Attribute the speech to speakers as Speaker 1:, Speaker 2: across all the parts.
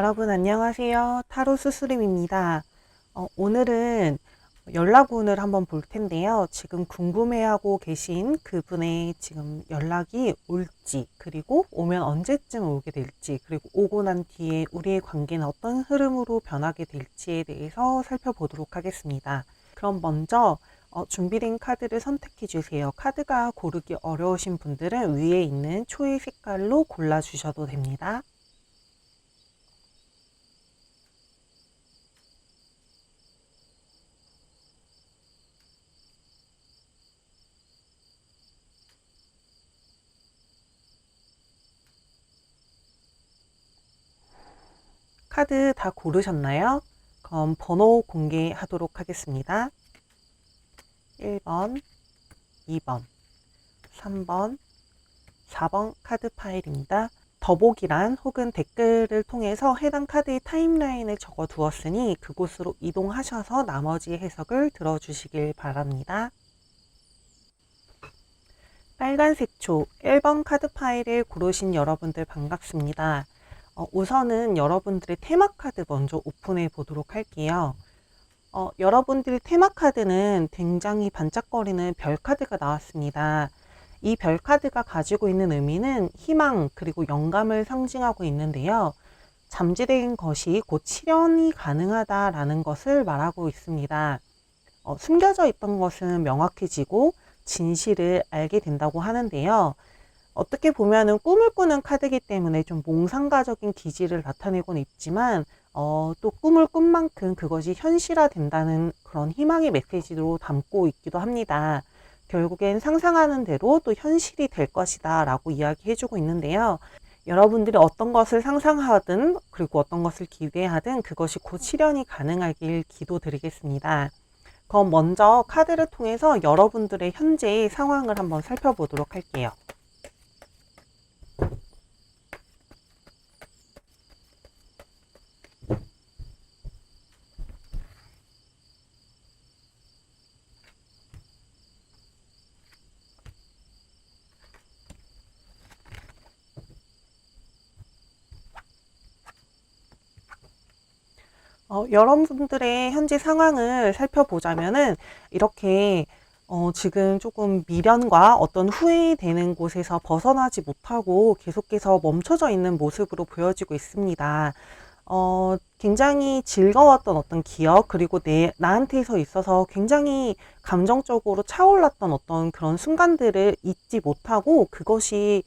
Speaker 1: 여러분 안녕하세요. 타로 수수림입니다. 오늘은 연락운을 한번 볼 텐데요. 지금 궁금해하고 계신 그분의 지금 연락이 올지, 그리고 오면 언제쯤 오게 될지, 그리고 오고 난 뒤에 우리의 관계는 어떤 흐름으로 변하게 될지에 대해서 살펴보도록 하겠습니다. 그럼 먼저 준비된 카드를 선택해 주세요. 카드가 고르기 어려우신 분들은 위에 있는 초의 색깔로 골라주셔도 됩니다. 카드 다 고르셨나요? 그럼 번호 공개하도록 하겠습니다. 1번, 2번, 3번, 4번 카드 파일입니다. 더보기란 혹은 댓글을 통해서 해당 카드의 타임라인을 적어 두었으니 그곳으로 이동하셔서 나머지 해석을 들어주시길 바랍니다. 빨간색 초 1번 카드 파일을 고르신 여러분들 반갑습니다. 우선은 여러분들의 테마 카드 먼저 오픈해 보도록 할게요. 여러분들의 테마 카드는 굉장히 반짝거리는 별 카드가 나왔습니다. 이 별 카드가 가지고 있는 의미는 희망 그리고 영감을 상징하고 있는데요. 잠재된 것이 곧 실현이 가능하다라는 것을 말하고 있습니다. 숨겨져 있던 것은 명확해지고 진실을 알게 된다고 하는데요. 어떻게 보면은 꿈을 꾸는 카드이기 때문에 좀 몽상가적인 기질을 나타내고는 있지만 또 꿈을 꾼 만큼 그것이 현실화된다는 그런 희망의 메시지로 담고 있기도 합니다. 결국엔 상상하는 대로 또 현실이 될 것이다 라고 이야기해주고 있는데요. 여러분들이 어떤 것을 상상하든 그리고 어떤 것을 기대하든 그것이 곧 실현이 가능하길 기도드리겠습니다. 그럼 먼저 카드를 통해서 여러분들의 현재의 상황을 한번 살펴보도록 할게요. 여러분들의 현재 상황을 살펴보자면은 이렇게 지금 조금 미련과 어떤 후회되는 곳에서 벗어나지 못하고 계속해서 멈춰져 있는 모습으로 보여지고 있습니다. 굉장히 즐거웠던 어떤 기억, 그리고 나한테서 있어서 굉장히 감정적으로 차올랐던 어떤 그런 순간들을 잊지 못하고 그것이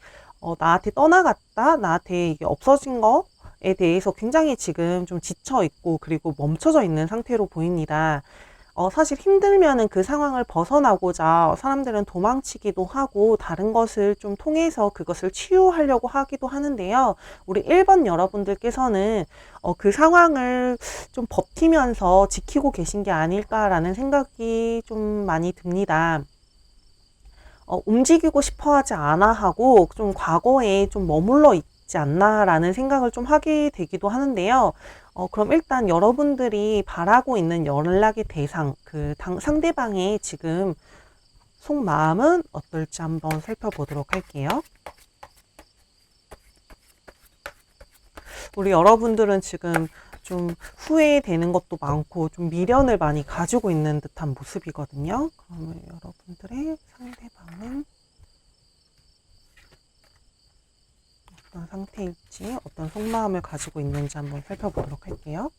Speaker 1: 나한테 떠나갔다, 나한테 이게 없어진 거에 대해서 굉장히 지금 좀 지쳐 있고 그리고 멈춰져 있는 상태로 보입니다. 사실 힘들면은 그 상황을 벗어나고자 사람들은 도망치기도 하고 다른 것을 좀 통해서 그것을 치유하려고 하기도 하는데요. 우리 1번 여러분들께서는 그 상황을 좀 버티면서 지키고 계신 게 아닐까라는 생각이 좀 많이 듭니다. 움직이고 싶어 하지 않아 하고 좀 과거에 좀 머물러 있지 않나라는 생각을 좀 하게 되기도 하는데요. 그럼 일단 여러분들이 바라고 있는 연락의 대상, 상대방의 지금 속마음은 어떨지 한번 살펴보도록 할게요. 우리 여러분들은 지금 좀 후회되는 것도 많고 좀 미련을 많이 가지고 있는 듯한 모습이거든요. 그러면 여러분들의 상대방은 어떤 상태일지, 어떤 속마음을 가지고 있는지 한번 살펴보도록 할게요.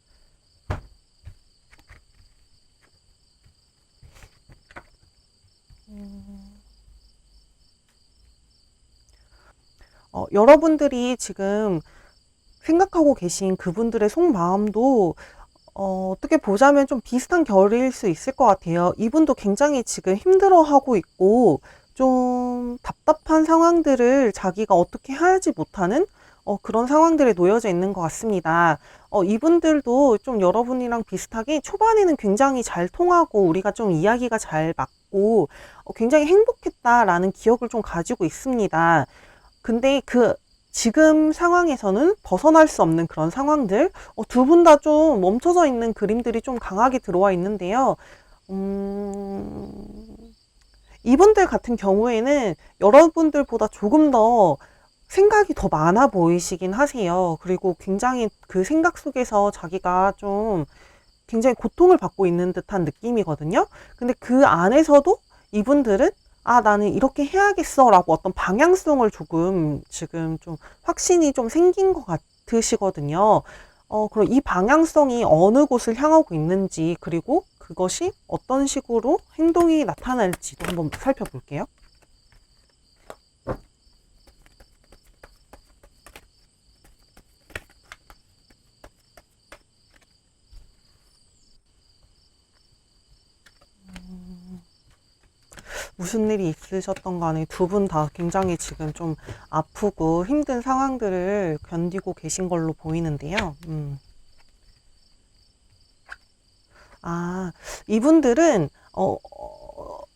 Speaker 1: 여러분들이 지금 생각하고 계신 그분들의 속마음도 어떻게 보자면 좀 비슷한 결일 수 있을 것 같아요. 이분도 굉장히 지금 힘들어하고 있고 좀 답답한 상황들을 자기가 어떻게 하지 못하는 그런 상황들에 놓여져 있는 것 같습니다. 이분들도 좀 여러분이랑 비슷하게 초반에는 굉장히 잘 통하고 우리가 좀 이야기가 잘 맞고 굉장히 행복했다라는 기억을 좀 가지고 있습니다. 근데 지금 상황에서는 벗어날 수 없는 그런 상황들, 두 분 다 좀 멈춰져 있는 그림들이 좀 강하게 들어와 있는데요. 이분들 같은 경우에는 여러분들보다 조금 더 생각이 더 많아 보이시긴 하세요. 그리고 굉장히 그 생각 속에서 자기가 좀 굉장히 고통을 받고 있는 듯한 느낌이거든요. 근데 그 안에서도 이분들은 아, 나는 이렇게 해야겠어 라고 어떤 방향성을 조금 지금 좀 확신이 좀 생긴 것 같으시거든요. 그럼 이 방향성이 어느 곳을 향하고 있는지, 그리고 그것이 어떤 식으로 행동이 나타날지도 한번 살펴볼게요. 무슨 일이 있으셨던 간에 두 분 다 굉장히 지금 좀 아프고 힘든 상황들을 견디고 계신 걸로 보이는데요. 아, 이분들은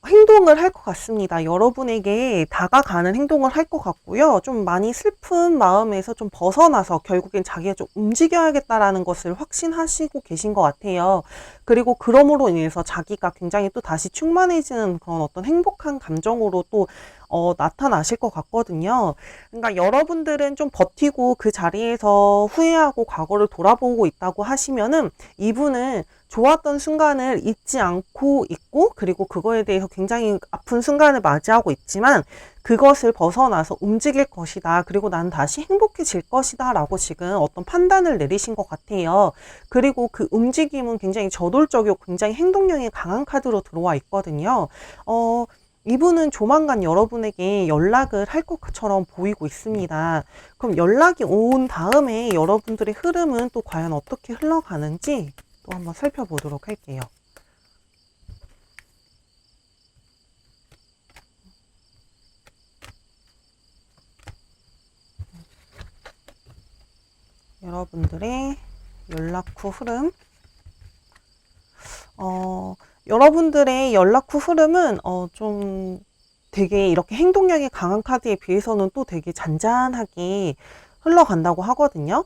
Speaker 1: 행동을 할 것 같습니다. 여러분에게 다가가는 행동을 할 것 같고요. 좀 많이 슬픈 마음에서 좀 벗어나서 결국엔 자기가 좀 움직여야겠다라는 것을 확신하시고 계신 것 같아요. 그리고 그럼으로 인해서 자기가 굉장히 또 다시 충만해지는 그런 어떤 행복한 감정으로 또 나타나실 것 같거든요. 그러니까 여러분들은 좀 버티고 그 자리에서 후회하고 과거를 돌아보고 있다고 하시면은 이분은 좋았던 순간을 잊지 않고 있고, 그리고 그거에 대해서 굉장히 아픈 순간을 맞이하고 있지만 그것을 벗어나서 움직일 것이다. 그리고 난 다시 행복해질 것이다. 라고 지금 어떤 판단을 내리신 것 같아요. 그리고 그 움직임은 굉장히 저돌적이고 굉장히 행동력이 강한 카드로 들어와 있거든요. 이분은 조만간 여러분에게 연락을 할 것처럼 보이고 있습니다. 그럼 연락이 온 다음에 여러분들의 흐름은 또 과연 어떻게 흘러가는지 또 한번 살펴보도록 할게요. 여러분들의 연락 후 흐름. 여러분들의 연락 후 흐름은 좀 되게 이렇게 행동력이 강한 카드에 비해서는 또 되게 잔잔하게 흘러간다고 하거든요.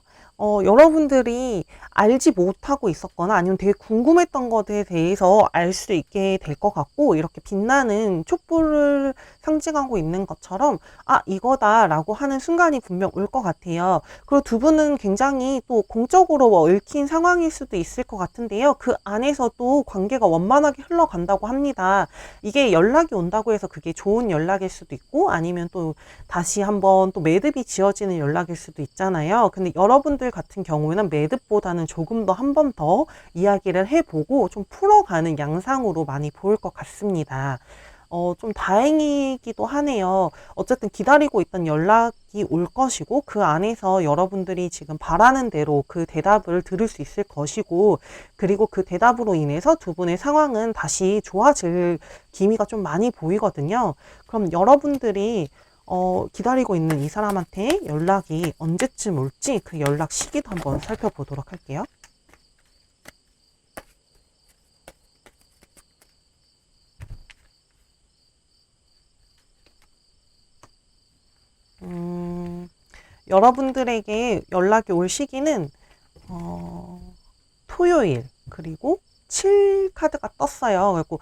Speaker 1: 여러분들이 알지 못하고 있었거나 아니면 되게 궁금했던 것에 대해서 알 수 있게 될 것 같고, 이렇게 빛나는 촛불을 상징하고 있는 것처럼 아, 이거다라고 하는 순간이 분명 올 것 같아요. 그리고 두 분은 굉장히 또 공적으로 얽힌 상황일 수도 있을 것 같은데요. 그 안에서도 관계가 원만하게 흘러간다고 합니다. 이게 연락이 온다고 해서 그게 좋은 연락일 수도 있고, 아니면 또 다시 한번 또 매듭이 지어지는 연락일 수도 있잖아요. 근데 여러분들 같은 경우에는 매듭보다는 조금 더 한 번 더 이야기를 해보고 좀 풀어가는 양상으로 많이 보일 것 같습니다. 좀 다행이기도 하네요. 어쨌든 기다리고 있던 연락이 올 것이고, 그 안에서 여러분들이 지금 바라는 대로 그 대답을 들을 수 있을 것이고, 그리고 그 대답으로 인해서 두 분의 상황은 다시 좋아질 기미가 좀 많이 보이거든요. 그럼 여러분들이 기다리고 있는 이 사람한테 연락이 언제쯤 올지 그 연락 시기도 한번 살펴보도록 할게요. 여러분들에게 연락이 올 시기는 어, 토요일, 그리고 7 카드가 떴어요. 그리고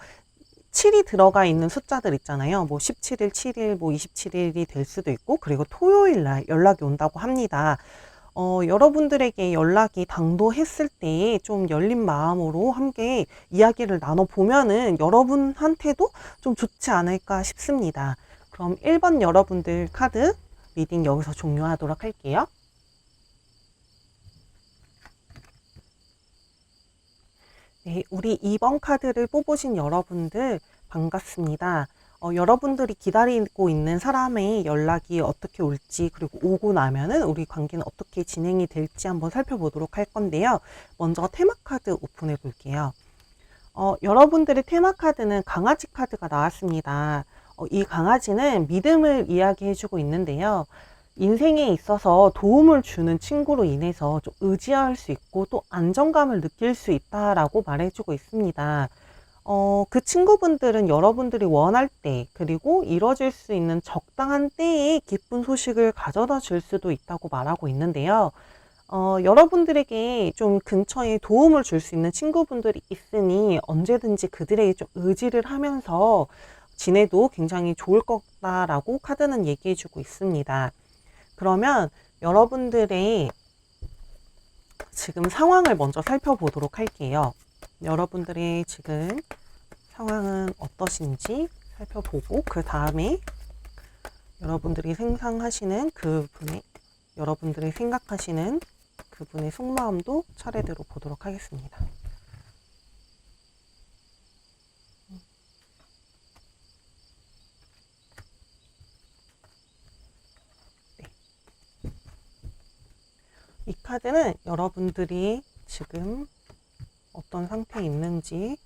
Speaker 1: 7이 들어가 있는 숫자들 있잖아요. 뭐 17일, 7일, 뭐 27일이 될 수도 있고, 그리고 토요일 날 연락이 온다고 합니다. 여러분들에게 연락이 당도했을 때 좀 열린 마음으로 함께 이야기를 나눠보면은 여러분한테도 좀 좋지 않을까 싶습니다. 그럼 1번 여러분들 카드 리딩 여기서 종료하도록 할게요. 네, 우리 2번 카드를 뽑으신 여러분들 반갑습니다. 여러분들이 기다리고 있는 사람의 연락이 어떻게 올지, 그리고 오고 나면은 우리 관계는 어떻게 진행이 될지 한번 살펴보도록 할 건데요. 먼저 테마 카드 오픈해 볼게요. 여러분들의 테마 카드는 강아지 카드가 나왔습니다. 이 강아지는 믿음을 이야기해주고 있는데요. 인생에 있어서 도움을 주는 친구로 인해서 좀 의지할 수 있고 또 안정감을 느낄 수 있다라고 말해주고 있습니다. 그 친구분들은 여러분들이 원할 때, 그리고 이뤄질 수 있는 적당한 때에 기쁜 소식을 가져다 줄 수도 있다고 말하고 있는데요. 여러분들에게 좀 근처에 도움을 줄 수 있는 친구분들이 있으니 언제든지 그들에게 좀 의지를 하면서 지내도 굉장히 좋을 거다라고 카드는 얘기해주고 있습니다. 그러면 여러분들의 지금 상황을 먼저 살펴보도록 할게요. 여러분들의 지금 상황은 어떠신지 살펴보고 그 다음에 여러분들이 생각하시는 그분의 속마음도 차례대로 보도록 하겠습니다. 이 카드는 여러분들이 지금 어떤 상태에 있는지,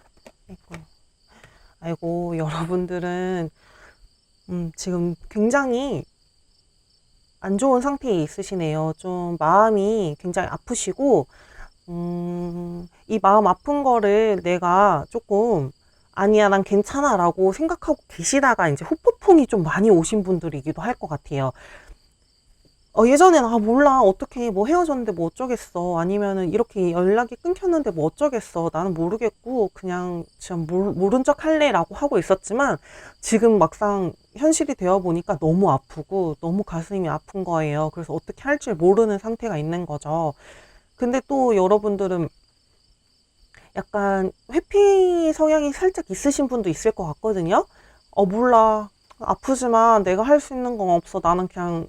Speaker 1: 아이고 여러분들은 지금 굉장히 안 좋은 상태에 있으시네요. 좀 마음이 굉장히 아프시고, 이 마음 아픈 거를 내가 조금 아니야 난 괜찮아 라고 생각하고 계시다가 이제 후폭풍이 좀 많이 오신 분들이기도 할 것 같아요. 예전에는 몰라 어떻게 뭐 헤어졌는데 뭐 어쩌겠어, 아니면은 이렇게 연락이 끊겼는데 뭐 어쩌겠어, 나는 모르겠고 그냥 지금 모른 척 할래 라고 하고 있었지만 지금 막상 현실이 되어 보니까 너무 아프고 너무 가슴이 아픈 거예요. 그래서 어떻게 할 줄 모르는 상태가 있는 거죠. 근데 또 여러분들은 약간 회피 성향이 살짝 있으신 분도 있을 것 같거든요. 몰라, 아프지만 내가 할 수 있는 건 없어, 나는 그냥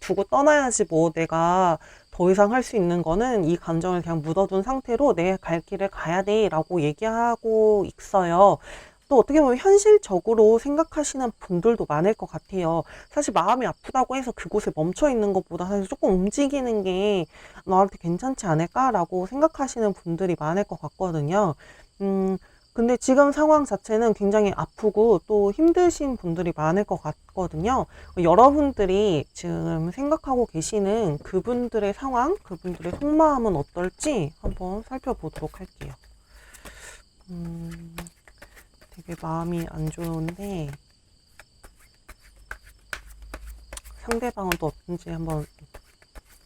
Speaker 1: 두고 떠나야지, 뭐 내가 더 이상 할 수 있는 거는 이 감정을 그냥 묻어둔 상태로 내 갈 길을 가야 돼 라고 얘기하고 있어요. 또 어떻게 보면 현실적으로 생각하시는 분들도 많을 것 같아요. 사실 마음이 아프다고 해서 그곳에 멈춰 있는 것보다 사실 조금 움직이는 게 나한테 괜찮지 않을까라고 생각하시는 분들이 많을 것 같거든요. 근데 지금 상황 자체는 굉장히 아프고 또 힘드신 분들이 많을 것 같거든요. 여러분들이 지금 생각하고 계시는 그분들의 상황, 그분들의 속마음은 어떨지 한번 살펴보도록 할게요. 되게 마음이 안 좋은데 상대방은 또 어떤지 한번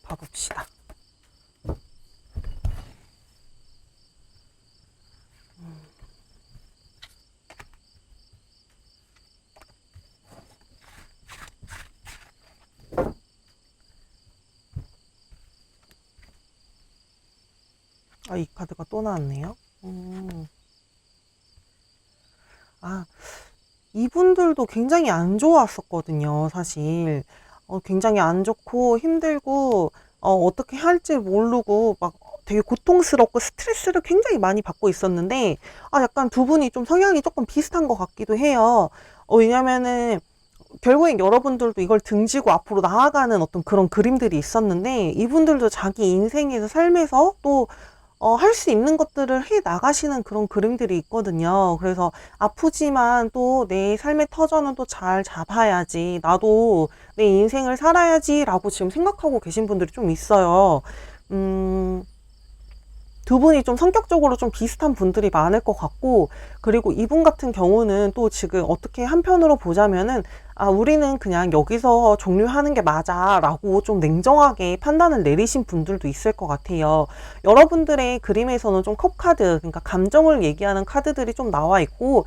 Speaker 1: 봐봅시다. 이 카드가 또 나왔네요. 이분들도 굉장히 안 좋았었거든요, 사실. 굉장히 안 좋고 힘들고, 어떻게 할지 모르고, 막 되게 고통스럽고 스트레스를 굉장히 많이 받고 있었는데, 약간 두 분이 좀 성향이 조금 비슷한 것 같기도 해요. 왜냐면은, 결국엔 여러분들도 이걸 등지고 앞으로 나아가는 어떤 그런 그림들이 있었는데, 이분들도 자기 인생에서, 삶에서 또 할 수 있는 것들을 해 나가시는 그런 그림들이 있거든요. 그래서 아프지만 또 내 삶의 터전은 또 잘 잡아야지, 나도 내 인생을 살아야지 라고 지금 생각하고 계신 분들이 좀 있어요. 두 분이 좀 성격적으로 좀 비슷한 분들이 많을 것 같고, 그리고 이분 같은 경우는 또 지금 어떻게 한편으로 보자면은 우리는 그냥 여기서 종료하는 게 맞아 라고 좀 냉정하게 판단을 내리신 분들도 있을 것 같아요. 여러분들의 그림에서는 좀 컵카드, 그러니까 감정을 얘기하는 카드들이 좀 나와 있고,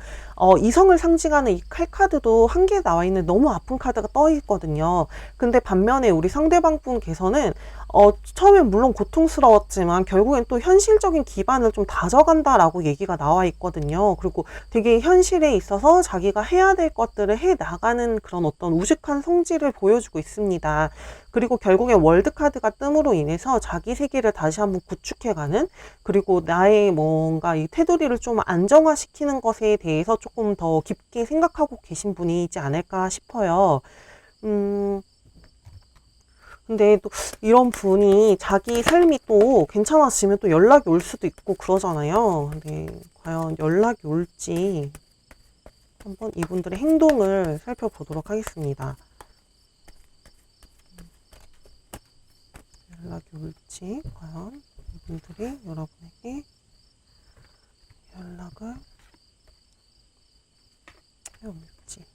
Speaker 1: 이성을 상징하는 이 칼카드도 한 개 나와 있는 너무 아픈 카드가 떠 있거든요. 근데 반면에 우리 상대방 분께서는 처음엔 물론 고통스러웠지만 결국엔 또 현실적인 기반을 좀 다져간다라고 얘기가 나와 있거든요. 그리고 되게 현실에 있어서 자기가 해야 될 것들을 해 나가는 그런 어떤 우직한 성질을 보여주고 있습니다. 그리고 결국엔 월드카드가 뜸으로 인해서 자기 세계를 다시 한번 구축해가는, 그리고 나의 뭔가 이 테두리를 좀 안정화시키는 것에 대해서 조금 더 깊게 생각하고 계신 분이지 않을까 싶어요. 근데 또 이런 분이 자기 삶이 또 괜찮아지면 또 연락이 올 수도 있고 그러잖아요. 근데 과연 연락이 올지 한번 이분들의 행동을 살펴보도록 하겠습니다. 연락이 올지, 과연 이분들이 여러분에게 연락을 해올지.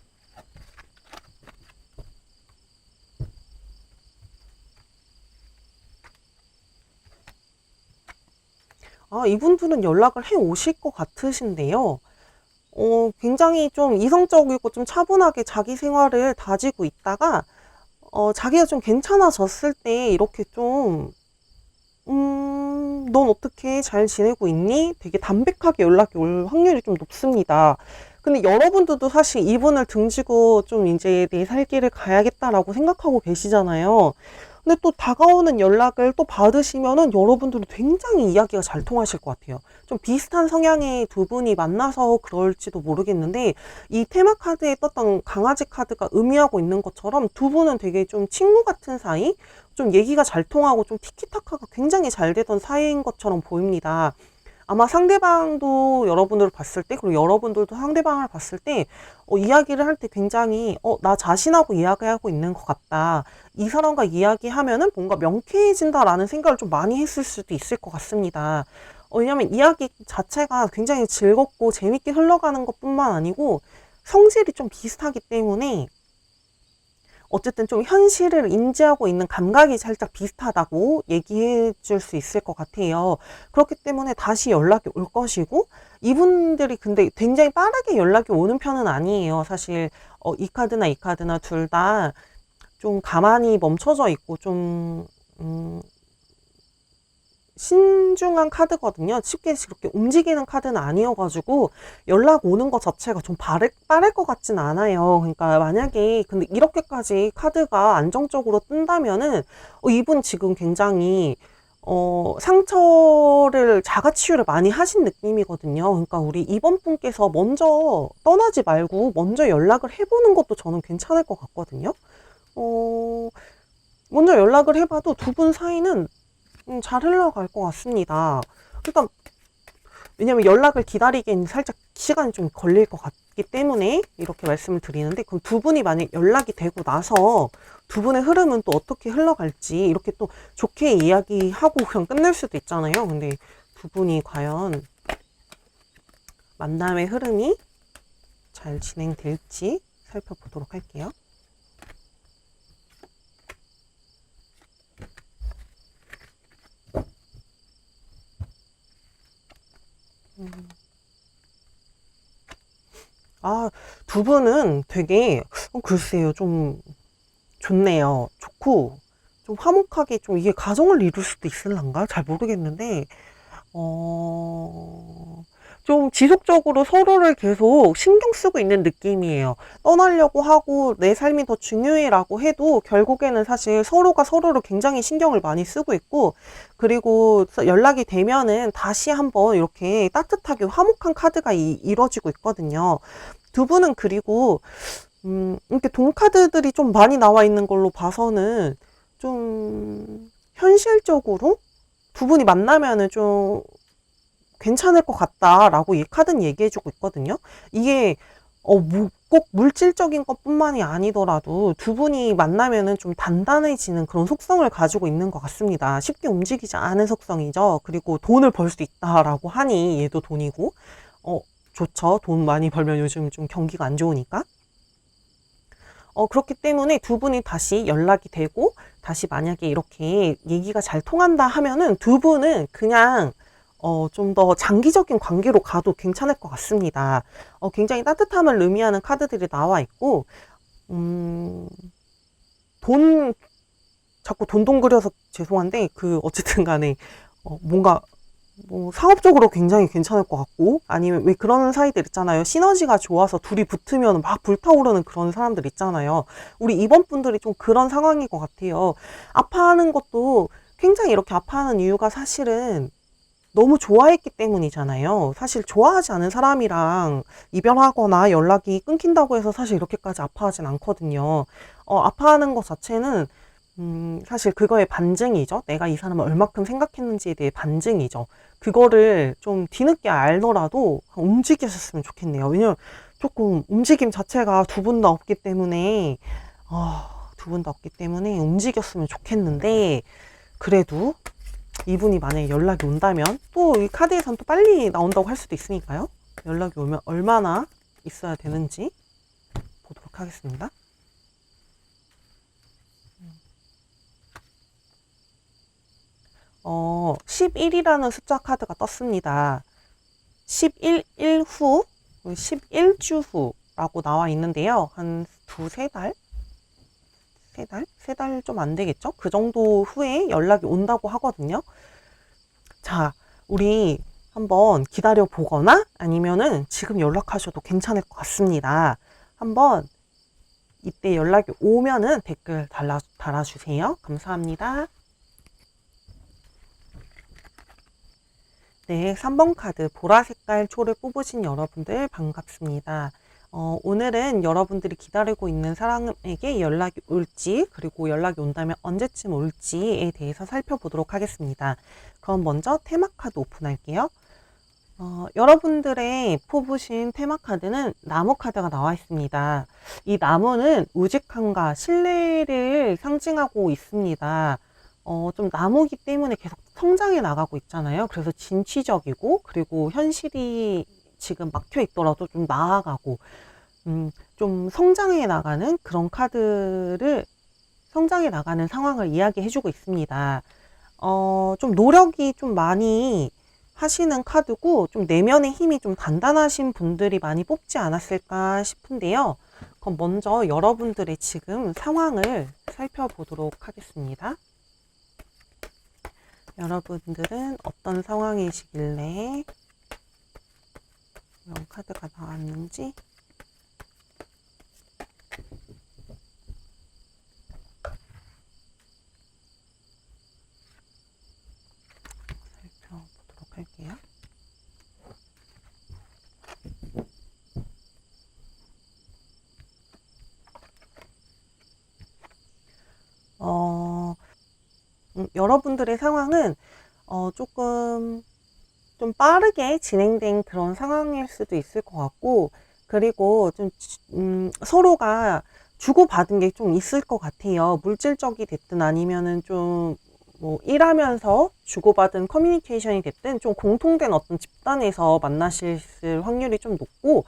Speaker 1: 이분들은 연락을 해 오실 것 같으신데요. 굉장히 좀 이성적이고 좀 차분하게 자기 생활을 다지고 있다가 자기가 좀 괜찮아졌을 때 이렇게 좀, 넌 어떻게 잘 지내고 있니? 되게 담백하게 연락이 올 확률이 좀 높습니다. 근데 여러분들도 사실 이분을 등지고 좀 이제 내 살 길을 가야겠다라고 생각하고 계시잖아요. 근데 또 다가오는 연락을 또 받으시면은 여러분들도 굉장히 이야기가 잘 통하실 것 같아요. 좀 비슷한 성향의 두 분이 만나서 그럴지도 모르겠는데, 이 테마 카드에 떴던 강아지 카드가 의미하고 있는 것처럼 두 분은 되게 좀 친구 같은 사이? 좀 얘기가 잘 통하고 좀 티키타카가 굉장히 잘 되던 사이인 것처럼 보입니다. 아마 상대방도 여러분들을 봤을 때, 그리고 여러분들도 상대방을 봤을 때, 이야기를 할 때 굉장히, 나 자신하고 이야기하고 있는 것 같다. 이 사람과 이야기하면은 뭔가 명쾌해진다라는 생각을 좀 많이 했을 수도 있을 것 같습니다. 왜냐면 이야기 자체가 굉장히 즐겁고 재밌게 흘러가는 것 뿐만 아니고, 성질이 좀 비슷하기 때문에, 어쨌든 좀 현실을 인지하고 있는 감각이 살짝 비슷하다고 얘기해 줄 수 있을 것 같아요. 그렇기 때문에 다시 연락이 올 것이고, 이분들이 근데 굉장히 빠르게 연락이 오는 편은 아니에요. 사실, 이 카드나 이 카드나 둘 다 좀 가만히 멈춰져 있고, 좀, 신중한 카드거든요. 쉽게 그렇게 움직이는 카드는 아니어가지고 연락 오는 것 자체가 좀 빠를 것 같진 않아요. 그러니까 만약에 근데 이렇게까지 카드가 안정적으로 뜬다면은 이분 지금 굉장히 상처를 자가치유를 많이 하신 느낌이거든요. 그러니까 우리 이번 분께서 먼저 떠나지 말고 먼저 연락을 해보는 것도 저는 괜찮을 것 같거든요. 먼저 연락을 해봐도 두 분 사이는 잘 흘러갈 것 같습니다. 일단 왜냐면 연락을 기다리기엔 살짝 시간이 좀 걸릴 것 같기 때문에 이렇게 말씀을 드리는데, 그럼 두 분이 만약 연락이 되고 나서 두 분의 흐름은 또 어떻게 흘러갈지 이렇게 또 좋게 이야기하고 그냥 끝낼 수도 있잖아요. 근데 두 분이 과연 만남의 흐름이 잘 진행될지 살펴보도록 할게요. 두 분은 되게, 글쎄요, 좀 좋네요. 좋고, 좀 화목하게 좀 이게 가정을 이룰 수도 있을란가? 잘 모르겠는데, 어, 좀 지속적으로 서로를 계속 신경 쓰고 있는 느낌이에요. 떠나려고 하고 내 삶이 더 중요해라고 해도 결국에는 사실 서로가 서로를 굉장히 신경을 많이 쓰고 있고, 그리고 연락이 되면은 다시 한번 이렇게 따뜻하게 화목한 카드가 이뤄지고 있거든요. 두 분은 그리고 이렇게 돈카드들이 좀 많이 나와 있는 걸로 봐서는 좀 현실적으로 두 분이 만나면은 좀 괜찮을 것 같다라고 이 카드는 얘기해주고 있거든요. 이게 꼭 물질적인 것뿐만이 아니더라도 두 분이 만나면은 좀 단단해지는 그런 속성을 가지고 있는 것 같습니다. 쉽게 움직이지 않은 속성이죠. 그리고 돈을 벌 수 있다라고 하니 얘도 돈이고, 좋죠. 돈 많이 벌면 요즘 좀 경기가 안 좋으니까. 그렇기 때문에 두 분이 다시 연락이 되고, 다시 만약에 이렇게 얘기가 잘 통한다 하면은 두 분은 그냥, 좀 더 장기적인 관계로 가도 괜찮을 것 같습니다. 굉장히 따뜻함을 의미하는 카드들이 나와 있고, 음, 돈, 자꾸 돈동그려서 죄송한데, 어쨌든 간에, 뭔가 뭐 상업적으로 굉장히 괜찮을 것 같고, 아니면 왜 그런 사이들 있잖아요. 시너지가 좋아서 둘이 붙으면 막 불타오르는 그런 사람들 있잖아요. 우리 이번 분들이 좀 그런 상황인 것 같아요. 아파하는 것도 굉장히 이렇게 아파하는 이유가 사실은 너무 좋아했기 때문이잖아요. 사실 좋아하지 않은 사람이랑 이별하거나 연락이 끊긴다고 해서 사실 이렇게까지 아파하진 않거든요. 아파하는 것 자체는 사실 그거의 반증이죠. 내가 이 사람을 얼마큼 생각했는지에 대해 반증이죠. 그거를 좀 뒤늦게 알더라도 움직이셨으면 좋겠네요. 왜냐면 조금 움직임 자체가 두 분 다 없기 때문에, 두 분 다 없기 때문에 움직였으면 좋겠는데, 그래도 이분이 만약에 연락이 온다면, 또 이 카드에선 또 빨리 나온다고 할 수도 있으니까요. 연락이 오면 얼마나 있어야 되는지 보도록 하겠습니다. 11이라는 숫자 카드가 떴습니다. 11일 후, 11주 후라고 나와 있는데요. 한 두세 달? 세 달 좀 안 되겠죠? 그 정도 후에 연락이 온다고 하거든요. 자, 우리 한번 기다려 보거나 아니면은 지금 연락하셔도 괜찮을 것 같습니다. 한번 이때 연락이 오면은 댓글 달아주세요. 감사합니다. 네, 3번 카드 보라 색깔 초를 뽑으신 여러분들 반갑습니다. 오늘은 여러분들이 기다리고 있는 사람에게 연락이 올지, 그리고 연락이 온다면 언제쯤 올지에 대해서 살펴보도록 하겠습니다. 그럼 먼저 테마 카드 오픈할게요. 여러분들의 뽑으신 테마 카드는 나무 카드가 나와 있습니다. 이 나무는 우직함과 신뢰를 상징하고 있습니다. 좀 나무기 때문에 계속 성장해 나가고 있잖아요. 그래서 진취적이고, 그리고 현실이 지금 막혀 있더라도 좀 나아가고, 좀 성장해 나가는 그런 카드를, 성장해 나가는 상황을 이야기해주고 있습니다. 좀 노력이 좀 많이 하시는 카드고, 좀 내면의 힘이 좀 단단하신 분들이 많이 뽑지 않았을까 싶은데요. 그럼 먼저 여러분들의 지금 상황을 살펴보도록 하겠습니다. 여러분들은 어떤 상황이시길래 이런 카드가 나왔는지 살펴보도록 할게요. 여러분들의 상황은 조금 좀 빠르게 진행된 그런 상황일 수도 있을 것 같고, 그리고 좀 서로가 주고받은 게 좀 있을 것 같아요. 물질적이 됐든 아니면은 좀 뭐 일하면서 주고받은 커뮤니케이션이 됐든 좀 공통된 어떤 집단에서 만나실 확률이 좀 높고,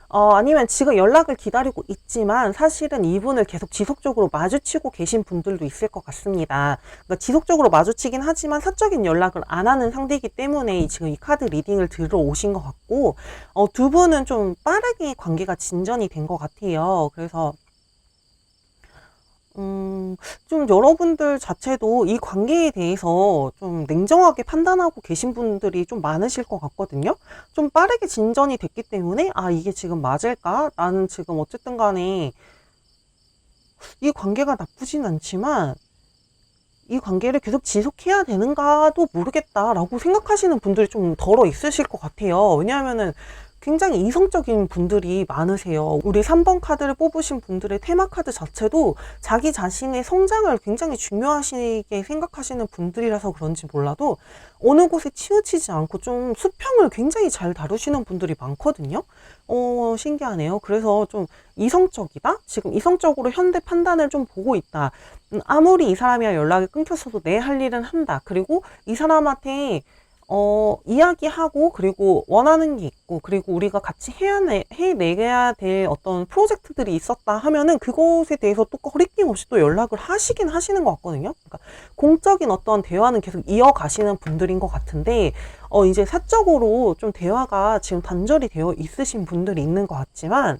Speaker 1: 아니면 지금 연락을 기다리고 있지만 사실은 이분을 계속 지속적으로 마주치고 계신 분들도 있을 것 같습니다. 그러니까 지속적으로 마주치긴 하지만 사적인 연락을 안 하는 상대이기 때문에 지금 이 카드 리딩을 들어오신 것 같고, 두 분은 좀 빠르게 관계가 진전이 된 것 같아요. 그래서 좀 여러분들 자체도 이 관계에 대해서 좀 냉정하게 판단하고 계신 분들이 좀 많으실 것 같거든요. 좀 빠르게 진전이 됐기 때문에, 아, 이게 지금 맞을까? 나는 지금 어쨌든 간에 이 관계가 나쁘진 않지만, 이 관계를 계속 지속해야 되는가도 모르겠다라고 생각하시는 분들이 좀 덜어 있으실 것 같아요. 왜냐하면은 굉장히 이성적인 분들이 많으세요. 우리 3번 카드를 뽑으신 분들의 테마 카드 자체도 자기 자신의 성장을 굉장히 중요하시게 생각하시는 분들이라서 그런지 몰라도 어느 곳에 치우치지 않고 좀 수평을 굉장히 잘 다루시는 분들이 많거든요. 신기하네요. 그래서 좀 이성적이다? 지금 이성적으로 현대 판단을 좀 보고 있다. 아무리 이 사람이랑 연락이 끊겼어도 내 할 일은 한다. 그리고 이 사람한테 이야기하고, 그리고 원하는 게 있고, 그리고 우리가 같이 해내야 될 어떤 프로젝트들이 있었다 하면은 그것에 대해서 또 거리낌 없이 또 연락을 하시긴 하시는 것 같거든요. 그러니까 공적인 어떤 대화는 계속 이어가시는 분들인 것 같은데, 이제 사적으로 좀 대화가 지금 단절이 되어 있으신 분들이 있는 것 같지만,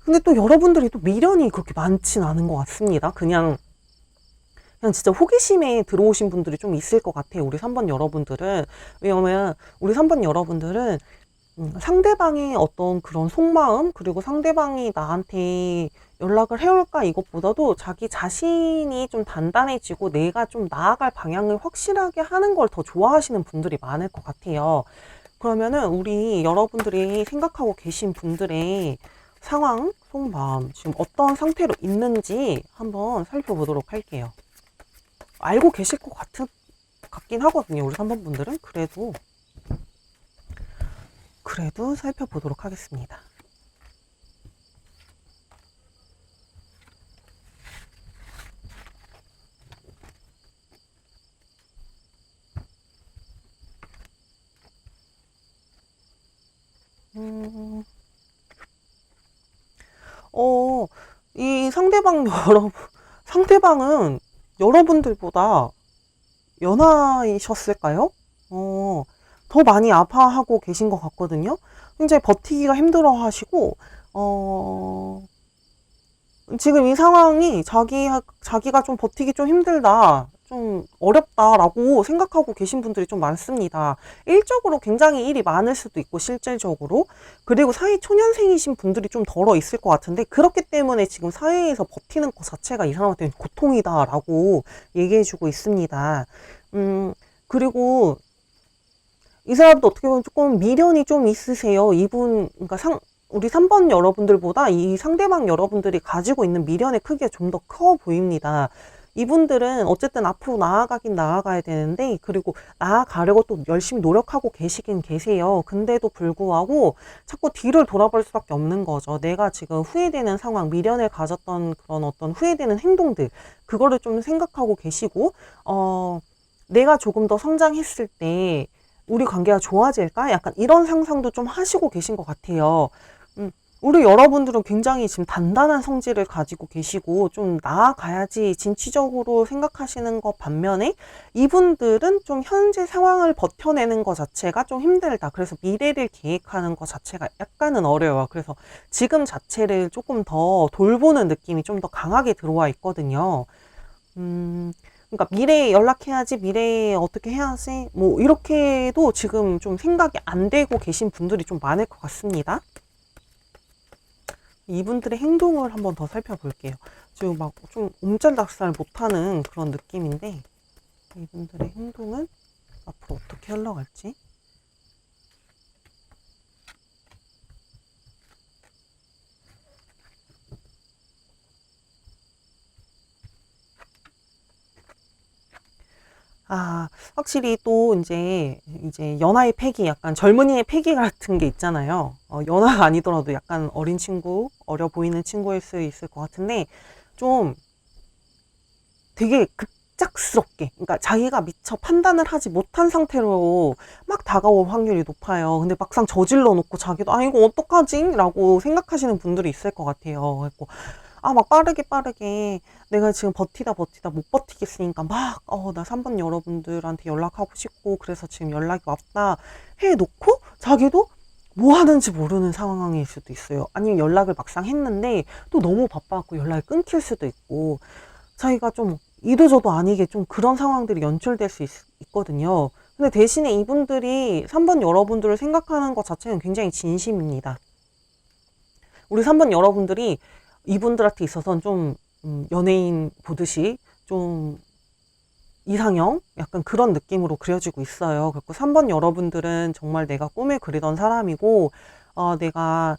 Speaker 1: 근데 또 여러분들이 또 미련이 그렇게 많진 않은 것 같습니다. 그냥 진짜 호기심에 들어오신 분들이 좀 있을 것 같아요. 우리 3번 여러분들은. 왜냐면 우리 3번 여러분들은 상대방의 어떤 그런 속마음, 그리고 상대방이 나한테 연락을 해올까 이것보다도 자기 자신이 좀 단단해지고 내가 좀 나아갈 방향을 확실하게 하는 걸 더 좋아하시는 분들이 많을 것 같아요. 그러면은 우리 여러분들이 생각하고 계신 분들의 상황, 속마음, 지금 어떤 상태로 있는지 한번 살펴보도록 할게요. 알고 계실 것 같긴 하거든요. 우리 3번 분들은. 그래도 살펴보도록 하겠습니다. 이 상대방은 여러분들보다 연하이셨을까요? 더 많이 아파하고 계신 것 같거든요. 굉장히 버티기가 힘들어 하시고, 지금 이 상황이 자기가 좀 버티기 좀 힘들다, 좀 어렵다라고 생각하고 계신 분들이 좀 많습니다. 일적으로 굉장히 일이 많을 수도 있고, 실질적으로. 그리고 사회 초년생이신 분들이 좀 덜어 있을 것 같은데, 그렇기 때문에 지금 사회에서 버티는 것 자체가 이 사람한테는 고통이다라고 얘기해주고 있습니다. 그리고 이 사람도 어떻게 보면 조금 미련이 좀 있으세요. 그러니까 우리 3번 여러분들보다 이 상대방 여러분들이 가지고 있는 미련의 크기가 좀 더 커 보입니다. 이분들은 어쨌든 앞으로 나아가긴 나아가야 되는데, 그리고 나아가려고 또 열심히 노력하고 계시긴 계세요. 근데도 불구하고 자꾸 뒤를 돌아볼 수밖에 없는 거죠. 내가 지금 후회되는 상황, 미련을 가졌던 그런 어떤 후회되는 행동들, 그거를 좀 생각하고 계시고, 내가 조금 더 성장했을 때 우리 관계가 좋아질까? 약간 이런 상상도 좀 하시고 계신 것 같아요. 우리 여러분들은 굉장히 지금 단단한 성질을 가지고 계시고 좀 나아가야지 진취적으로 생각하시는 것 반면에, 이분들은 좀 현재 상황을 버텨내는 것 자체가 좀 힘들다. 그래서 미래를 계획하는 것 자체가 약간은 어려워요. 그래서 지금 자체를 조금 더 돌보는 느낌이 좀 더 강하게 들어와 있거든요. 그러니까 미래에 연락해야지, 미래에 어떻게 해야지, 뭐 이렇게도 지금 좀 생각이 안 되고 계신 분들이 좀 많을 것 같습니다. 이분들의 행동을 한번 더 살펴볼게요. 지금 막 좀 옴잘락살 못하는 그런 느낌인데, 이분들의 행동은 앞으로 어떻게 흘러갈지. 확실히 또 이제 연하의 패기, 약간 젊은이의 패기 같은 게 있잖아요. 연하가 아니더라도 약간 어린 친구, 어려 보이는 친구일 수 있을 것 같은데, 좀 되게 급작스럽게, 그러니까 자기가 미처 판단을 하지 못한 상태로 막 다가올 확률이 높아요. 근데 막상 저질러 놓고 자기도 이거 어떡하지? 라고 생각하시는 분들이 있을 것 같아요. 그래서 막 빠르게 내가 지금 버티다 못 버티겠으니까 나 3번 여러분들한테 연락하고 싶고 그래서 지금 연락이 왔다 해놓고 자기도 뭐 하는지 모르는 상황일 수도 있어요. 아니면 연락을 막상 했는데 또 너무 바빠갖고 연락이 끊길 수도 있고, 자기가 좀 이도저도 아니게 좀 그런 상황들이 연출될 수 있거든요. 근데 대신에 이분들이 3번 여러분들을 생각하는 것 자체는 굉장히 진심입니다. 우리 3번 여러분들이 이분들한테 있어서는 좀 연예인 보듯이 좀 이상형? 약간 그런 느낌으로 그려지고 있어요. 그리고 3번 여러분들은 정말 내가 꿈에 그리던 사람이고, 내가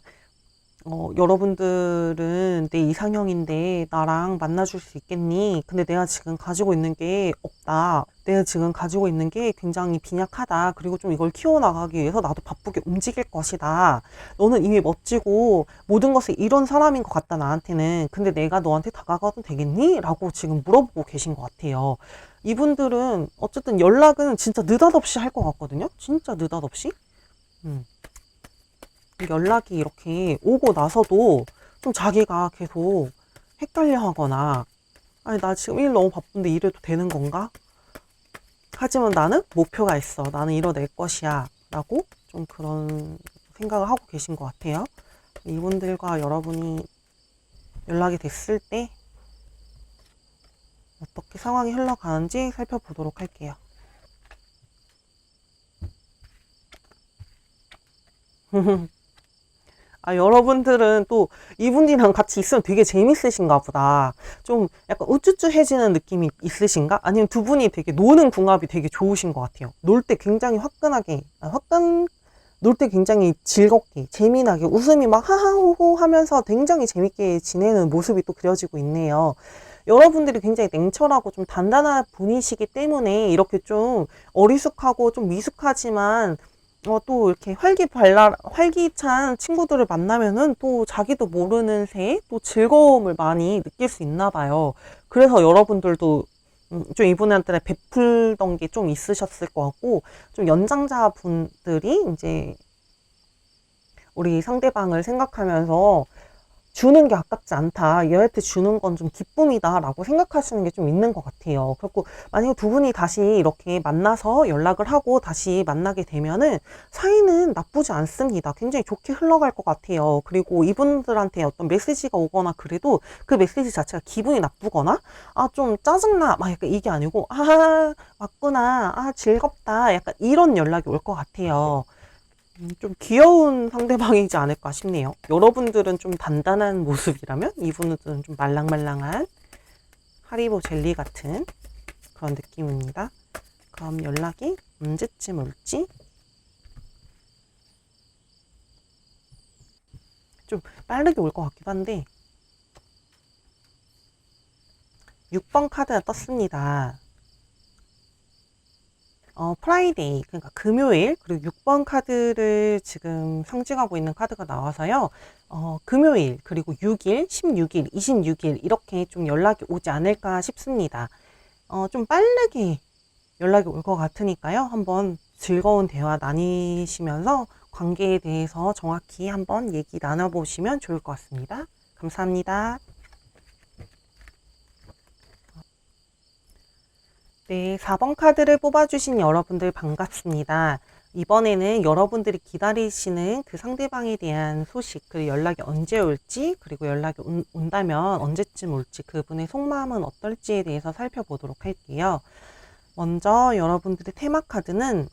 Speaker 1: 여러분들은 내 이상형인데 나랑 만나줄 수 있겠니? 근데 내가 지금 가지고 있는 게 없다. 내가 지금 가지고 있는 게 굉장히 빈약하다. 그리고 좀 이걸 키워나가기 위해서 나도 바쁘게 움직일 것이다. 너는 이미 멋지고 모든 것을 이룬 사람인 것 같다, 나한테는. 근데 내가 너한테 다가가도 되겠니? 라고 지금 물어보고 계신 것 같아요. 이분들은 어쨌든 연락은 진짜 느닷없이 할 것 같거든요. 진짜 느닷없이. 음. 연락이 이렇게 오고 나서도 좀 자기가 계속 헷갈려 하거나, 아니, 나 지금 일 너무 바쁜데 이래도 되는 건가? 하지만 나는 목표가 있어. 나는 이뤄낼 것이야. 라고 좀 그런 생각을 하고 계신 것 같아요. 이분들과 여러분이 연락이 됐을 때 어떻게 상황이 흘러가는지 살펴보도록 할게요. 여러분들은 또 이분이랑 같이 있으면 되게 재밌으신가 보다. 좀 약간 우쭈쭈해지는 느낌이 있으신가? 아니면 두 분이 되게 노는 궁합이 되게 좋으신 것 같아요. 놀 때 굉장히 놀 때 굉장히 즐겁게, 재미나게, 웃음이 막 하하호호 하면서 굉장히 재밌게 지내는 모습이 또 그려지고 있네요. 여러분들이 굉장히 냉철하고 좀 단단한 분이시기 때문에 이렇게 좀 어리숙하고 좀 미숙하지만 또 이렇게 활기찬 친구들을 만나면은 또 자기도 모르는 새에 또 즐거움을 많이 느낄 수 있나 봐요. 그래서 여러분들도 좀 이분한테 베풀던 게 좀 있으셨을 것 같고, 좀 연장자 분들이 이제 우리 상대방을 생각하면서 주는 게 아깝지 않다. 얘한테 주는 건 좀 기쁨이다. 라고 생각하시는 게 좀 있는 것 같아요. 그리고 만약에 두 분이 다시 이렇게 만나서 연락을 하고 다시 만나게 되면은 사이는 나쁘지 않습니다. 굉장히 좋게 흘러갈 것 같아요. 그리고 이분들한테 어떤 메시지가 오거나 그래도 그 메시지 자체가 기분이 나쁘거나 아, 좀 짜증나. 막 약간 이게 아니고 아, 맞구나. 아, 즐겁다. 약간 이런 연락이 올 것 같아요. 좀 귀여운 상대방이지 않을까 싶네요. 여러분들은 좀 단단한 모습이라면 이분들은 좀 말랑말랑한 하리보 젤리 같은 그런 느낌입니다. 그럼 연락이 언제쯤 올지 좀 빠르게 올 것 같기도 한데 6번 카드가 떴습니다. 프라이데이, 그러니까 금요일, 그리고 6번 카드를 지금 상징하고 있는 카드가 나와서요. 금요일, 그리고 6일, 16일, 26일, 이렇게 좀 연락이 오지 않을까 싶습니다. 좀 빠르게 연락이 올 것 같으니까요. 한번 즐거운 대화 나누시면서 관계에 대해서 정확히 한번 얘기 나눠보시면 좋을 것 같습니다. 감사합니다. 네, 4번 카드를 뽑아주신 여러분들 반갑습니다. 이번에는 여러분들이 기다리시는 그 상대방에 대한 소식, 그리고 연락이 언제 올지, 그리고 연락이 온다면 언제쯤 올지, 그분의 속마음은 어떨지에 대해서 살펴보도록 할게요. 먼저 여러분들의 테마 카드는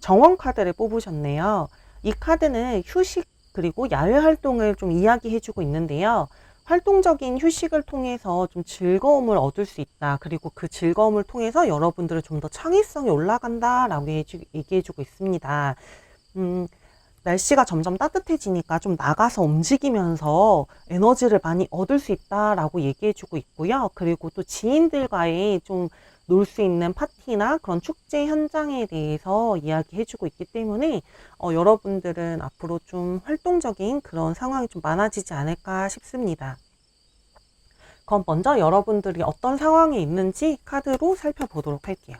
Speaker 1: 정원 카드를 뽑으셨네요. 이 카드는 휴식 그리고 야외 활동을 좀 이야기해주고 있는데요. 활동적인 휴식을 통해서 좀 즐거움을 얻을 수 있다. 그리고 그 즐거움을 통해서 여러분들은 좀 더 창의성이 올라간다라고 얘기해주고 있습니다. 날씨가 점점 따뜻해지니까 좀 나가서 움직이면서 에너지를 많이 얻을 수 있다라고 얘기해주고 있고요. 그리고 또 지인들과의 좀 놀 수 있는 파티나 그런 축제 현장에 대해서 이야기해주고 있기 때문에 여러분들은 앞으로 좀 활동적인 그런 상황이 좀 많아지지 않을까 싶습니다. 그럼 먼저 여러분들이 어떤 상황에 있는지 카드로 살펴보도록 할게요.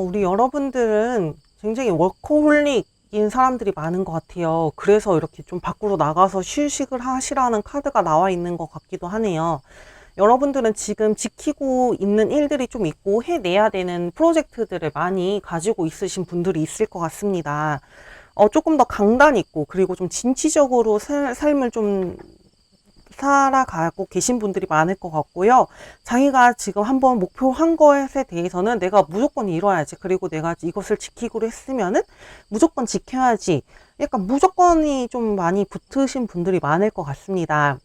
Speaker 1: 우리 여러분들은 굉장히 워커홀릭인 사람들이 많은 것 같아요. 그래서 이렇게 좀 밖으로 나가서 휴식을 하시라는 카드가 나와 있는 것 같기도 하네요. 여러분들은 지금 지키고 있는 일들이 좀 있고 해내야 되는 프로젝트들을 많이 가지고 있으신 분들이 있을 것 같습니다. 조금 더 강단 있고 그리고 좀 진취적으로 삶을 좀 살아가고 계신 분들이 많을 것 같고요. 자기가 지금 한번 목표한 것에 대해서는 내가 무조건 이뤄야지. 그리고 내가 이것을 지키기로 했으면은 무조건 지켜야지. 약간 무조건이 좀 많이 붙으신 분들이 많을 것 같습니다.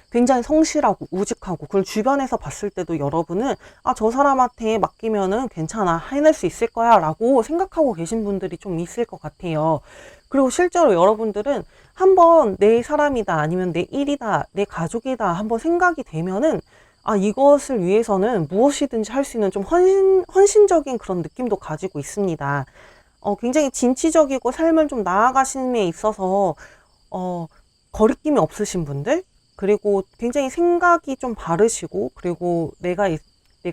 Speaker 1: 굉장히 성실하고 우직하고 그걸 주변에서 봤을 때도 여러분은 아, 저 사람한테 맡기면은 괜찮아, 해낼 수 있을 거야 라고 생각하고 계신 분들이 좀 있을 것 같아요. 그리고 실제로 여러분들은 한번 내 사람이다 아니면 내 일이다 내 가족이다 한번 생각이 되면은 아, 이것을 위해서는 무엇이든지 할 수 있는 좀 헌신적인 그런 느낌도 가지고 있습니다. 굉장히 진취적이고 삶을 좀 나아가심에 있어서 거리낌이 없으신 분들, 그리고 굉장히 생각이 좀 바르시고, 그리고 내가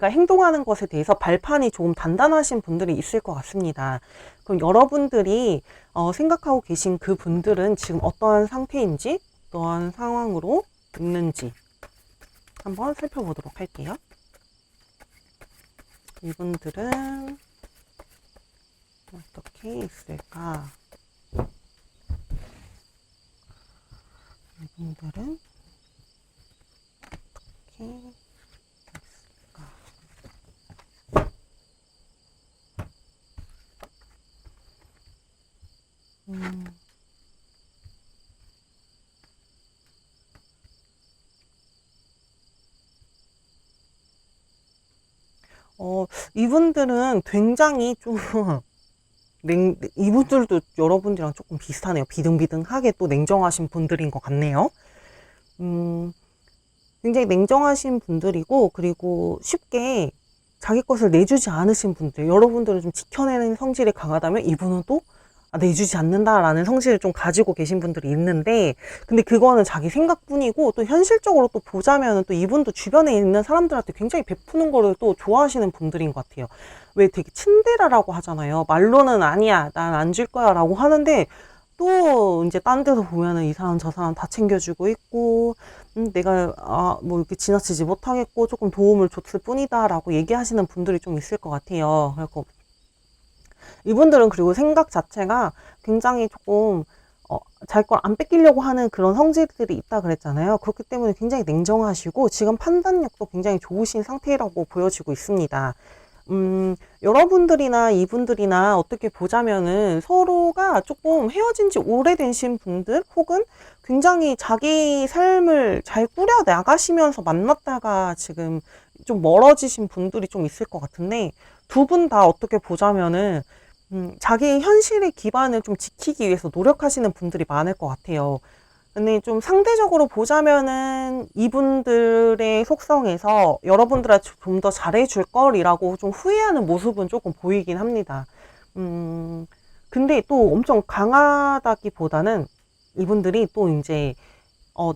Speaker 1: 행동하는 것에 대해서 발판이 조금 단단하신 분들이 있을 것 같습니다. 그럼 여러분들이 생각하고 계신 그 분들은 지금 어떠한 상태인지, 어떠한 상황으로 있는지 한번 살펴보도록 할게요. 이분들은 어떻게 있을까? 이분들은 어떻게 있을까? 이분들은 굉장히 좀 이분들도 여러분들이랑 조금 비슷하네요. 비등비등하게 또 냉정하신 분들인 것 같네요. 음, 굉장히 냉정하신 분들이고, 그리고 쉽게 자기 것을 내주지 않으신 분들, 여러분들은 좀 지켜내는 성질이 강하다면 이분은 또 내주지 않는다라는 성질을 좀 가지고 계신 분들이 있는데, 근데 그거는 자기 생각뿐이고, 또 현실적으로 또 보자면 또 이분도 주변에 있는 사람들한테 굉장히 베푸는 거를 또 좋아하시는 분들인 것 같아요. 왜 되게 츤데레라고 하잖아요. 말로는 아니야, 난 안 줄 거야 라고 하는데, 또 이제 딴 데서 보면은 이 사람 저 사람 다 챙겨주고 있고, 내가 뭐 이렇게 지나치지 못하겠고 조금 도움을 줬을 뿐이다 라고 얘기하시는 분들이 좀 있을 것 같아요. 그래서 이분들은, 그리고 생각 자체가 굉장히 조금 자기 걸 안 뺏기려고 하는 그런 성질들이 있다 그랬잖아요. 그렇기 때문에 굉장히 냉정하시고 지금 판단력도 굉장히 좋으신 상태라고 보여지고 있습니다. 여러분들이나 이분들이나 어떻게 보자면은 서로가 조금 헤어진 지 오래되신 분들, 혹은 굉장히 자기 삶을 잘 꾸려 나가시면서 만났다가 지금 좀 멀어지신 분들이 좀 있을 것 같은데, 두 분 다 어떻게 보자면은 자기 현실의 기반을 좀 지키기 위해서 노력하시는 분들이 많을 것 같아요. 근데 좀 상대적으로 보자면은 이분들의 속성에서 여러분들한테 좀 더 잘해줄 걸이라고 좀 후회하는 모습은 조금 보이긴 합니다. 근데 또 엄청 강하다기보다는 이분들이 또 이제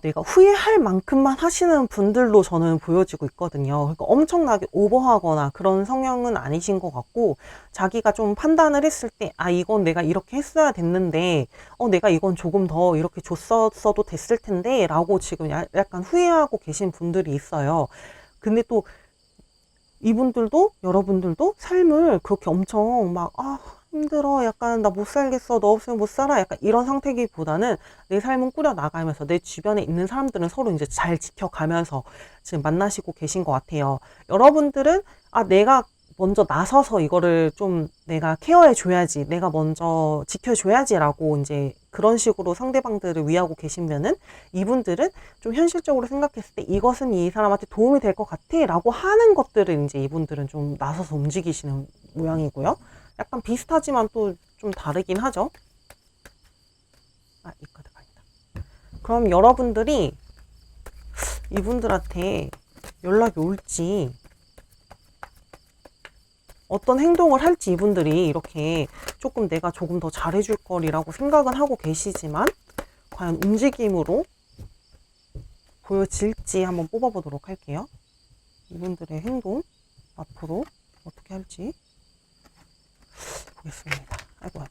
Speaker 1: 내가 후회할 만큼만 하시는 분들로 저는 보여지고 있거든요. 그러니까 엄청나게 오버하거나 그런 성향은 아니신 것 같고, 자기가 좀 판단을 했을 때, 이건 내가 이렇게 했어야 됐는데, 내가 이건 조금 더 이렇게 줬었어도 됐을 텐데, 라고 지금 약간 후회하고 계신 분들이 있어요. 근데 또 이분들도, 여러분들도 삶을 그렇게 엄청 막, 힘들어. 약간 나 못 살겠어. 너 없으면 못 살아. 약간 이런 상태기보다는 내 삶은 꾸려 나가면서 내 주변에 있는 사람들은 서로 이제 잘 지켜가면서 지금 만나시고 계신 것 같아요. 여러분들은 내가 먼저 나서서 이거를 좀 내가 케어해 줘야지, 내가 먼저 지켜줘야지라고 이제 그런 식으로 상대방들을 위하고 계시면은, 이분들은 좀 현실적으로 생각했을 때 이것은 이 사람한테 도움이 될 것 같아 라고 하는 것들을 이제 이분들은 좀 나서서 움직이시는 모양이고요. 약간 비슷하지만 또 좀 다르긴 하죠. 이 카드가 아니다. 그럼 여러분들이 이분들한테 연락이 올지, 어떤 행동을 할지, 이분들이 이렇게 조금 내가 조금 더 잘해줄 거리라고 생각은 하고 계시지만 과연 움직임으로 보여질지 한번 뽑아보도록 할게요. 이분들의 행동 앞으로 어떻게 할지 보겠습니다. 아이고 막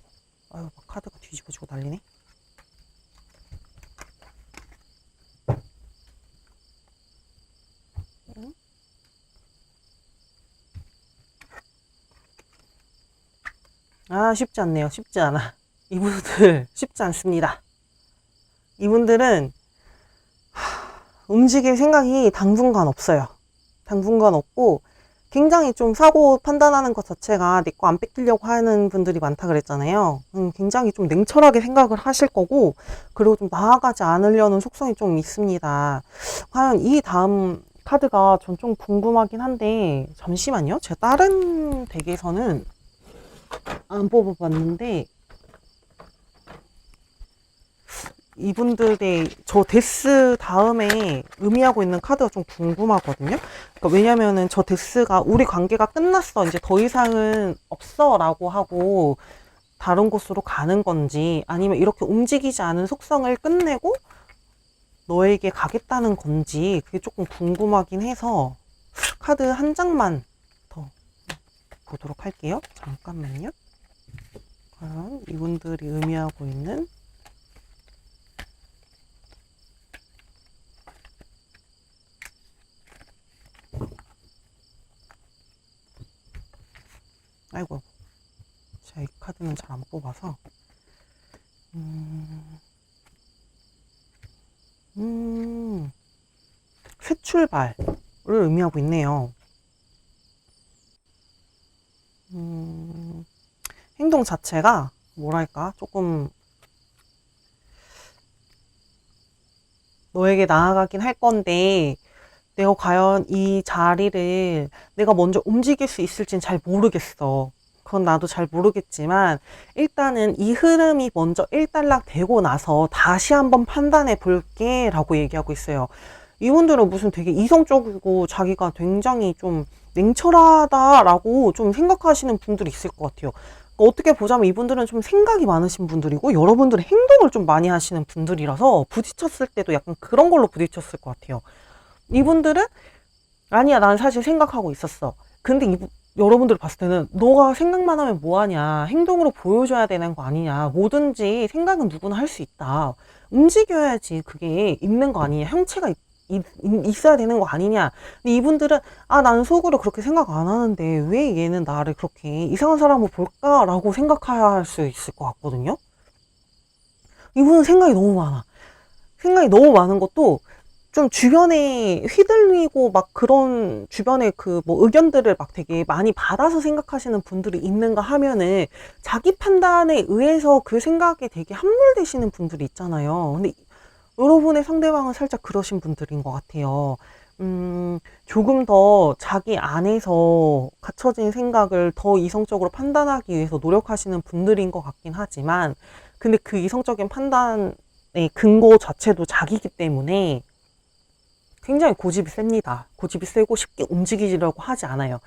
Speaker 1: 카드가 뒤집어지고 난리네. 쉽지 않네요. 쉽지 않아. 이분들 쉽지 않습니다. 이분들은 움직일 생각이 당분간 없어요. 당분간 없고, 굉장히 좀 사고 판단하는 것 자체가 내 거 안 뺏기려고 하는 분들이 많다 그랬잖아요. 굉장히 좀 냉철하게 생각을 하실 거고, 그리고 좀 나아가지 않으려는 속성이 좀 있습니다. 과연 이 다음 카드가 전 좀 궁금하긴 한데, 잠시만요. 제가 다른 덱에서는 안 뽑아봤는데, 이분들의 저 데스 다음에 의미하고 있는 카드가 좀 궁금하거든요. 그러니까 왜냐면은 저 데스가 우리 관계가 끝났어, 이제 더 이상은 없어 라고 하고 다른 곳으로 가는 건지, 아니면 이렇게 움직이지 않은 속성을 끝내고 너에게 가겠다는 건지, 그게 조금 궁금하긴 해서 카드 한 장만 더 보도록 할게요. 잠깐만요. 과연 이분들이 의미하고 있는 아이고, 제가 이 카드는 잘 안 뽑아서. 새 출발을 의미하고 있네요. 행동 자체가 뭐랄까, 조금 너에게 나아가긴 할 건데, 내가 과연 이 자리를 내가 먼저 움직일 수 있을진 잘 모르겠어. 그건 나도 잘 모르겠지만, 일단은 이 흐름이 먼저 일단락 되고 나서 다시 한번 판단해 볼게 라고 얘기하고 있어요. 이분들은 무슨 되게 이성적이고 자기가 굉장히 좀 냉철하다라고 좀 생각하시는 분들이 있을 것 같아요. 그러니까 어떻게 보자면 이분들은 좀 생각이 많으신 분들이고 여러분들의 행동을 좀 많이 하시는 분들이라서 부딪혔을 때도 약간 그런 걸로 부딪혔을 것 같아요. 이분들은 아니야, 난 사실 생각하고 있었어. 근데 여러분들 봤을 때는 너가 생각만 하면 뭐하냐, 행동으로 보여줘야 되는 거 아니냐, 뭐든지 생각은 누구나 할 수 있다, 움직여야지 그게 있는 거 아니냐, 형체가 있어야 되는 거 아니냐. 근데 이분들은 나는 속으로 그렇게 생각 안 하는데 왜 얘는 나를 그렇게 이상한 사람으로 볼까라고 생각할 수 있을 것 같거든요. 이분은 생각이 너무 많아. 생각이 너무 많은 것도 좀 주변에 휘둘리고 막 그런 주변에 그 뭐 의견들을 막 되게 많이 받아서 생각하시는 분들이 있는가 하면은 자기 판단에 의해서 그 생각에 되게 함몰되시는 분들이 있잖아요. 근데 여러분의 상대방은 살짝 그러신 분들인 것 같아요. 조금 더 자기 안에서 갇혀진 생각을 더 이성적으로 판단하기 위해서 노력하시는 분들인 것 같긴 하지만, 근데 그 이성적인 판단의 근거 자체도 자기이기 때문에 굉장히 고집이 셉니다. 고집이 세고 쉽게 움직이려고 하지 않아요.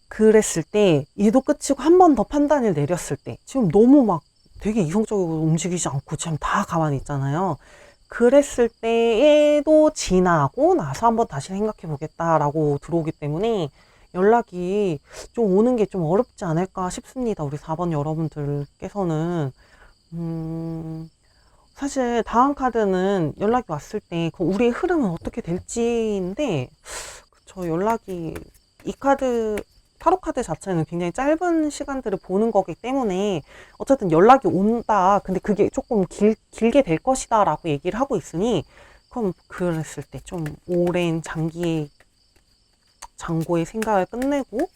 Speaker 1: 그랬을 때 이도 끝이고 한 번 더 판단을 내렸을 때 지금 너무 막 되게 이성적으로 움직이지 않고 지금 다 가만히 있잖아요. 그랬을 때에도 지나고 나서 한번 다시 생각해 보겠다라고 들어오기 때문에 연락이 좀 오는 게 좀 어렵지 않을까 싶습니다. 우리 4번 여러분들께서는. 사실 다음 카드는 연락이 왔을 때 그 우리의 흐름은 어떻게 될지인데, 저 연락이 이 카드 타로 카드 자체는 굉장히 짧은 시간들을 보는 거기 때문에 어쨌든 연락이 온다. 근데 그게 조금 길게 될 것이다 라고 얘기를 하고 있으니, 그럼 그랬을 때 좀 오랜 장기의 장고의 생각을 끝내고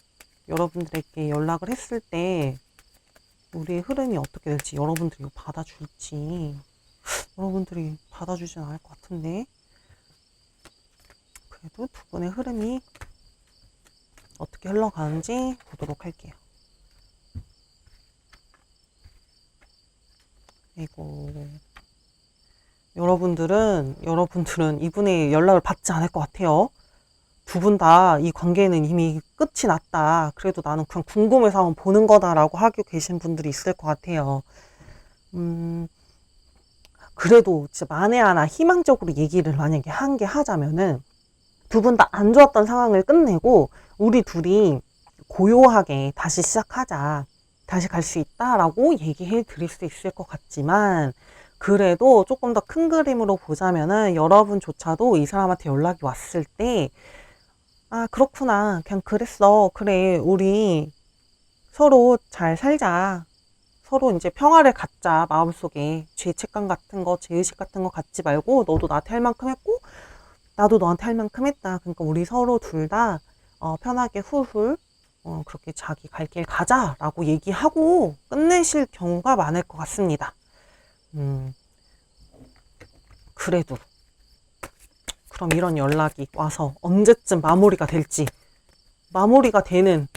Speaker 1: 여러분들에게 연락을 했을 때 우리의 흐름이 어떻게 될지, 여러분들이 이거 받아줄지, 여러분들이 받아주진 않을 것 같은데, 그래도 두 분의 흐름이 어떻게 흘러가는지 보도록 할게요. 그리고 여러분들은 이분의 연락을 받지 않을 것 같아요. 두 분 다 이 관계는 이미 끝이 났다, 그래도 나는 그냥 궁금해서 한번 보는 거다라고 하고 계신 분들이 있을 것 같아요. 그래도 진짜 만에 하나 희망적으로 얘기를 만약에 하자면은 두 분 다 안 좋았던 상황을 끝내고 우리 둘이 고요하게 다시 시작하자, 다시 갈 수 있다라고 얘기해 드릴 수 있을 것 같지만, 그래도 조금 더 큰 그림으로 보자면은 여러분조차도 이 사람한테 연락이 왔을 때 그렇구나, 그냥 그랬어, 그래, 우리 서로 잘 살자, 서로 이제 평화를 갖자, 마음속에 죄책감 같은 거, 죄의식 같은 거 갖지 말고 너도 나한테 할 만큼 했고 나도 너한테 할 만큼 했다, 그러니까 우리 서로 둘 다 편하게 훌훌 그렇게 자기 갈 길 가자라고 얘기하고 끝내실 경우가 많을 것 같습니다. 그래도 그럼 이런 연락이 와서 언제쯤 마무리가 될지, 마무리가 되는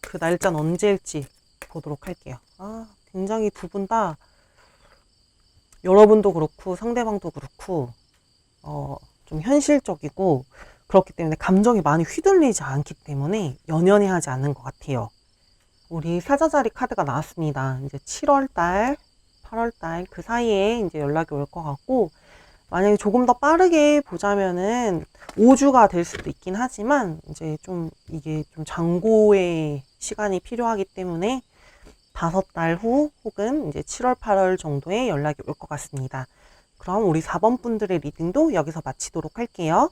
Speaker 1: 그 날짜는 언제일지 보도록 할게요. 굉장히 두 분 다, 여러분도 그렇고 상대방도 그렇고 좀 현실적이고 그렇기 때문에 감정이 많이 휘둘리지 않기 때문에 연연해 하지 않는 것 같아요. 우리 사자자리 카드가 나왔습니다. 이제 7월달, 8월달 그 사이에 이제 연락이 올 것 같고, 만약에 조금 더 빠르게 보자면은 5주가 될 수도 있긴 하지만 이제 좀 이게 좀 장고의 시간이 필요하기 때문에 5달 후 혹은 이제 7월, 8월 정도에 연락이 올 것 같습니다. 그럼 우리 4번 분들의 리딩도 여기서 마치도록 할게요.